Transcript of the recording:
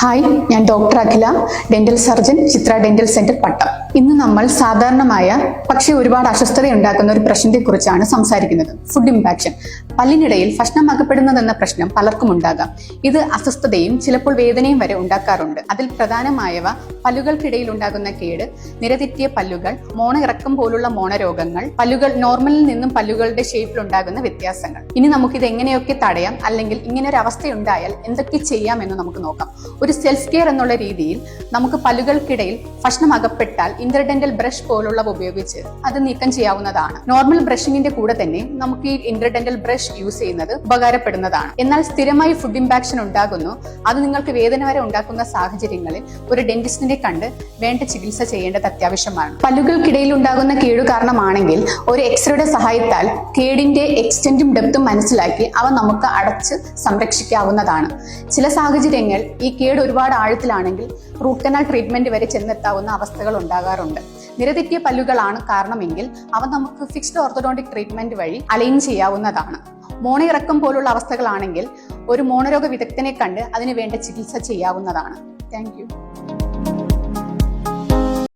Hi, ഞാൻ doctor അഖില, dental surgeon, ചിത്ര dental centre, പട്ടം. ഇന്ന് നമ്മൾ സാധാരണമായ പക്ഷേ ഒരുപാട് അസ്വസ്ഥത ഉണ്ടാക്കുന്ന ഒരു പ്രശ്നത്തെക്കുറിച്ചാണ് സംസാരിക്കുന്നത്. ഫുഡ് ഇംപാക്ഷൻ. പല്ലിനിടയിൽ ഭക്ഷണം അകപ്പെടുന്നതെന്ന പ്രശ്നം പലർക്കും ഉണ്ടാകാം. ഇത് അസ്വസ്ഥതയും ചിലപ്പോൾ വേദനയും വരെ ഉണ്ടാക്കാറുണ്ട്. അതിൽ പ്രധാനമായവ പല്ലുകൾക്കിടയിൽ ഉണ്ടാകുന്ന കേട്, നിരതെറ്റിയ പല്ലുകൾ, മോണ ഇറക്കം പോലുള്ള മോണരോഗങ്ങൾ, പല്ലുകൾ നോർമലിൽ നിന്നും പല്ലുകളുടെ ഷേപ്പിൽ ഉണ്ടാകുന്ന വ്യത്യാസങ്ങൾ. ഇനി നമുക്കിത് എങ്ങനെയൊക്കെ തടയാം, അല്ലെങ്കിൽ ഇങ്ങനെ ഒരു അവസ്ഥ ഉണ്ടായാൽ എന്തൊക്കെ ചെയ്യാമെന്ന് നമുക്ക് നോക്കാം. ഒരു സെൽഫ് കെയർ എന്നുള്ള രീതിയിൽ നമുക്ക് പല്ലുകൾക്കിടയിൽ ഭക്ഷണം അകപ്പെട്ടാൽ ഇന്റർഡെന്റൽ ബ്രഷ് പോലുള്ളവ ഉപയോഗിച്ച് അത് നീക്കം ചെയ്യാവുന്നതാണ്. നോർമൽ ബ്രഷിങ്ങിന്റെ കൂടെ തന്നെ നമുക്ക് ഈ ഇന്റർഡെന്റൽ ബ്രഷ് യൂസ് ചെയ്യുന്നത് ഉപകാരപ്പെടുന്നതാണ്. എന്നാൽ സ്ഥിരമായി ഫുഡ് ഇംപാക്ഷൻ ഉണ്ടാകുന്നു, അത് നിങ്ങൾക്ക് വേദന വരെ ഉണ്ടാക്കുന്ന സാഹചര്യങ്ങളിൽ ഒരു ഡെന്റിസ്റ്റിനെ കണ്ട് വേണ്ട ചികിത്സ ചെയ്യേണ്ടത് അത്യാവശ്യമാണ്. പല്ലുകൾക്കിടയിൽ ഉണ്ടാകുന്ന കേടു കാരണമാണെങ്കിൽ ഒരു എക്സ്റേയുടെ സഹായത്താൽ കേടിന്റെ എക്സ്റ്റെന്റും ഡെപ്തും മനസ്സിലാക്കി അവ നമുക്ക് അടച്ച് സംരക്ഷിക്കാവുന്നതാണ്. ചില സാഹചര്യങ്ങൾ ഈ കേട് ഒരുപാട് ആഴത്തിലാണെങ്കിൽ റൂട്ട് കനാൽ ട്രീറ്റ്മെന്റ് വരെ ചെന്നെത്താവുന്ന അവസ്ഥകൾ ഉണ്ടാകാറുണ്ട്. നിരതെറ്റിയ പല്ലുകളാണ് കാരണമെങ്കിൽ അവ നമുക്ക് ഫിക്സ്ഡ് ഓർത്തോഡോണ്ടിക് ട്രീറ്റ്മെന്റ് വഴി അലൈൻ ചെയ്യാവുന്നതാണ്. മോണയിറക്കം പോലുള്ള അവസ്ഥകളാണെങ്കിൽ ഒരു മോണരോഗ വിദഗ്ധനെ കണ്ട് അതിന് വേണ്ട ചികിത്സ ചെയ്യാവുന്നതാണ്. Thank you.